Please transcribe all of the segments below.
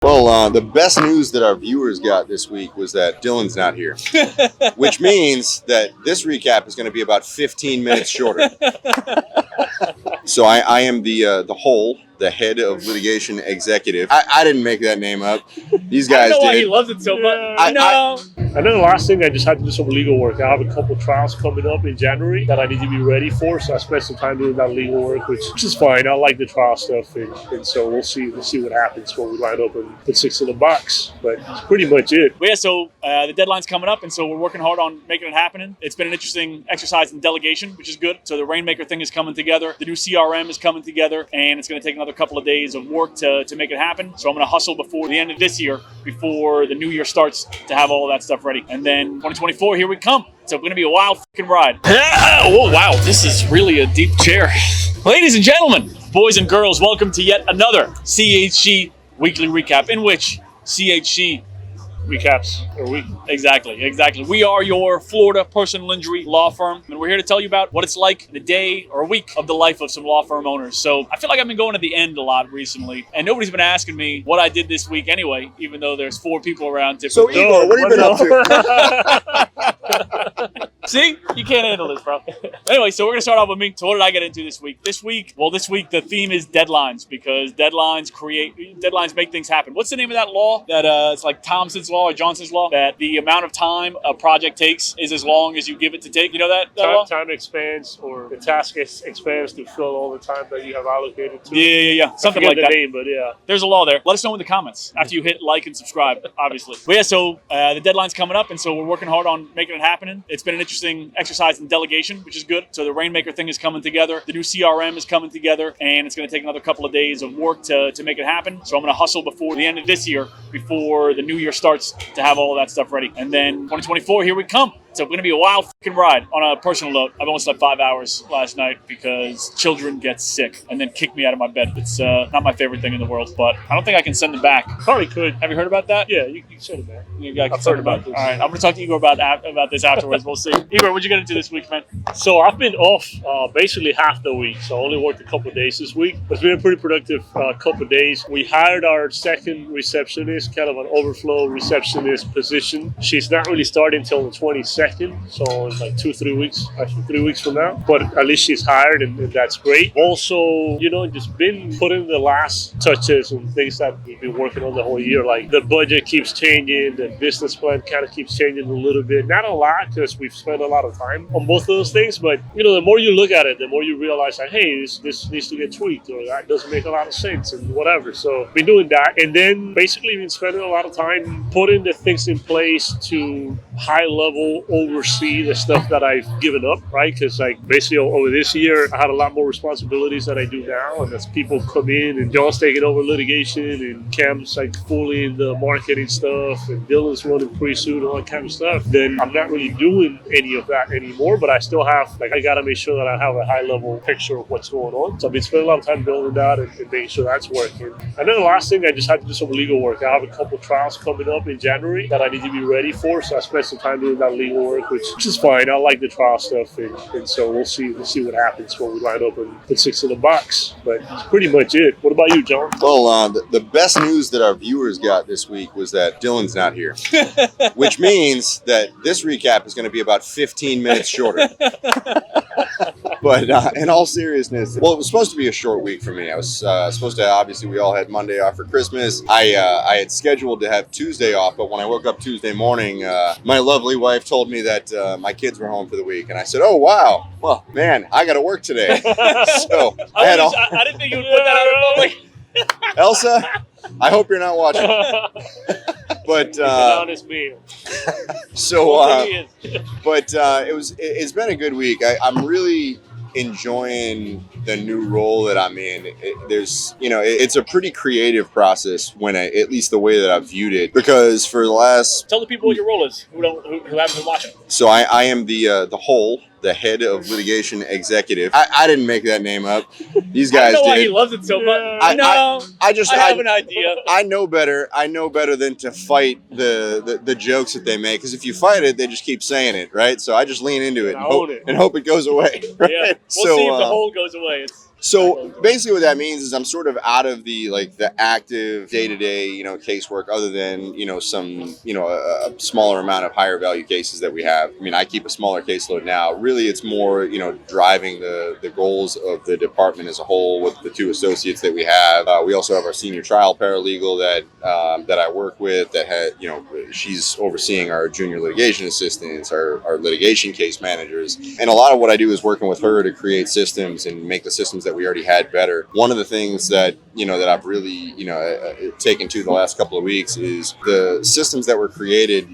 Well, the best news that our viewers got this week was that Dylan's not here, which means that this recap is going to be about 15 minutes shorter. So I am the head of litigation executive. I didn't make that name up. These guys I don't know why did. he loves it so much. And then the last thing, I just had to do some legal work. I have a couple trials coming up in January that I need to be ready for, so I spent some time doing that legal work, which is fine. I like the trial stuff, and so we'll see what happens when we line up and put six in the box. But that's pretty much it. But yeah, so the deadline's coming up, and so we're working hard on making it happen. It's been an interesting exercise in delegation, which is good. So the Rainmaker thing is coming together. The new CRM is coming together, and it's going to take another couple of days of work to make it happen. So I'm going to hustle before the end of this year, before the new year starts, to have all of that stuff ready. And then 2024, here we come. It's going to be a wild fucking ride. Oh, wow. This is really a deep chair. Ladies and gentlemen, boys and girls, welcome to yet another CHG Weekly Recap, in which CHG Recaps a week. Exactly. We are your Florida personal injury law firm, and we're here to tell you about what it's like in a day or a week of the life of some law firm owners. So I feel like I've been going to the end a lot recently, and nobody's been asking me what I did this week anyway, even though there's 4 people around typically. So Igor, what have you been up to? See? You can't handle this, bro. Anyway, so we're going to start off with me. So what did I get into this week? This week the theme is deadlines, because deadlines make things happen. What's the name of that law? That it's like Thompson's law or Johnson's law, that the amount of time a project takes is as long as you give it to take. You know that law? Time expands, or the task expands to fill all the time that you have allocated to it. Yeah. Something like the that. name, but yeah. There's a law there. Let us know in the comments after you hit like and subscribe, obviously. But yeah, so the deadline's coming up, and so we're working hard on making it happen. It's been an interesting exercise in delegation, which is good. So the Rainmaker thing is coming together. The new CRM is coming together, and it's going to take another couple of days of work to make it happen. So I'm going to hustle before the end of this year, before the new year starts, to have all of that stuff ready. And then 2024, here we come. So it's going to be a wild fucking ride. On a personal note, I've only slept 5 hours last night because children get sick and then kick me out of my bed. It's not my favorite thing in the world, but I don't think I can send them back. Probably could. Have you heard about that? Yeah, you can send it back. I've heard about this. All right, I'm going to talk to Igor about this afterwards. We'll see. Igor, what'd you get into this week, man? So I've been off basically half the week, so I only worked a couple of days this week. But it's been a pretty productive couple of days. We hired our second receptionist, kind of an overflow receptionist position. She's not really starting until the 22nd, so in like 2-3 weeks, actually 3 weeks from now. But at least she's hired, and that's great. Also, just been putting the last touches and things that we've been working on the whole year. Like the budget keeps changing, the business plan kind of keeps changing a little bit. Not a lot, because we've spent a lot of time on both of those things. But the more you look at it, the more you realize that, hey, this needs to get tweaked, or that doesn't make a lot of sense, and whatever. So been doing that, and then basically been spending a lot of time putting the things in place to high level oversee the stuff that I've given up, right? Because like basically over this year, I had a lot more responsibilities than I do now, and as people come in, and John's taking over litigation, and Cam's like fully in the marketing stuff, and Dylan's running pre-suit and all that kind of stuff, then I'm not really doing any of that anymore. But I still have, I got to make sure that I have a high level picture of what's going on. So I've been spending a lot of time building that and making sure that's working. And then the last thing, I just had to do some legal work. I have a couple trials coming up in January that I need to be ready for, so I spent some time doing that legal work, which is fine. I like the trial stuff, and so we'll see what happens when we line up and put six in the box. But that's pretty much it. What about you, John? Well, the best news that our viewers got this week was that Dylan's not here, which means that this recap is going to be about 15 minutes shorter. But in all seriousness, well, it was supposed to be a short week for me. I was supposed to, obviously, we all had Monday off for Christmas. I had scheduled to have Tuesday off, but when I woke up Tuesday morning, my lovely wife told me that my kids were home for the week. And I said, oh, wow. Well, man, I got to work today. So I didn't think you would put that out in public. Elsa, I hope you're not watching. But honest man. So, it's been a good week. I'm really enjoying the new role that I'm in. It's a pretty creative process at least the way that I've viewed it, because for the last... Tell the people what your role is who haven't been watching. So I am the head of litigation executive. I didn't make that name up. These guys did. I don't know why he loves it so much. I have an idea. I know better than to fight the jokes that they make, because if you fight it, they just keep saying it, right? So I just lean into it and hope it goes away. Right? Yeah. We'll see if the hole goes away. So basically what that means is I'm sort of out of the active day-to-day, casework, other than, some, a smaller amount of higher value cases that we have. I mean, I keep a smaller caseload now. Really, it's more, driving the goals of the department as a whole with the 2 associates that we have. We also have our senior trial paralegal that I work with that had, she's overseeing our junior litigation assistants, our litigation case managers. And a lot of what I do is working with her to create systems and make the systems that we already had better. One of the things that that I've really taken to the last couple of weeks is the systems that were created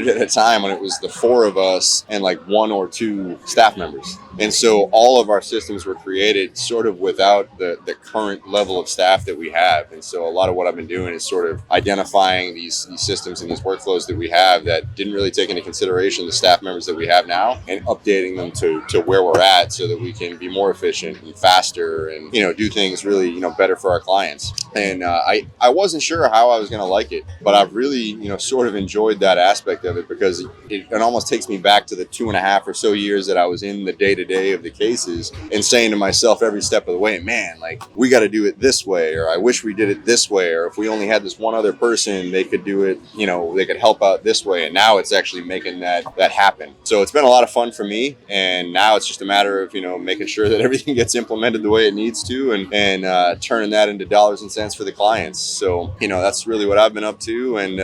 at a time when it was the 4 of us and like 1 or 2 staff members. And so all of our systems were created sort of without the current level of staff that we have. And so a lot of what I've been doing is sort of identifying these systems and these workflows that we have that didn't really take into consideration the staff members that we have now, and updating them to where we're at so that we can be more efficient and faster and, do things really, better for our clients. And I wasn't sure how I was going to like it, but I've really, sort of enjoyed that aspect of it, because it almost takes me back to the 2.5 or so years that I was in the day-to-day of the cases and saying to myself every step of the way, man, like, we got to do it this way, or I wish we did it this way, or if we only had this one other person, they could do it, they could help out this way. And now it's actually making that happen. So it's been a lot of fun for me. And now it's just a matter of, making sure that everything gets implemented the way it needs to, and turning that into dollars and cents for the clients. So, that's really what I've been up to. And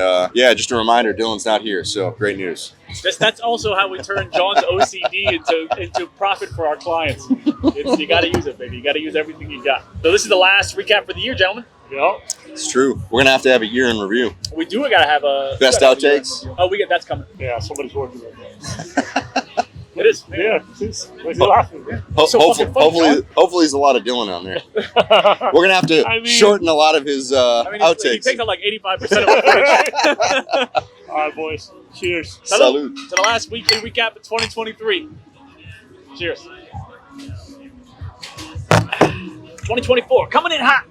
just a reminder, Dylan's not here. So great news. That's also how we turn John's OCD into profit for our clients. You got to use it, baby. You got to use everything you got. So this is the last recap for the year, gentlemen. Yeah. It's true. We're going to have a year in review. We do got to have a... Best outtakes? That's coming. Yeah, somebody's working on that. It is. Yeah, it's laughing. Yeah. Hopefully there's a lot of Dylan on there. We're going to have to shorten a lot of his outtakes. He takes out like 85% of our footage. All right, boys. Cheers. Salute. To the last weekly recap of 2023. Cheers. 2024 coming in hot.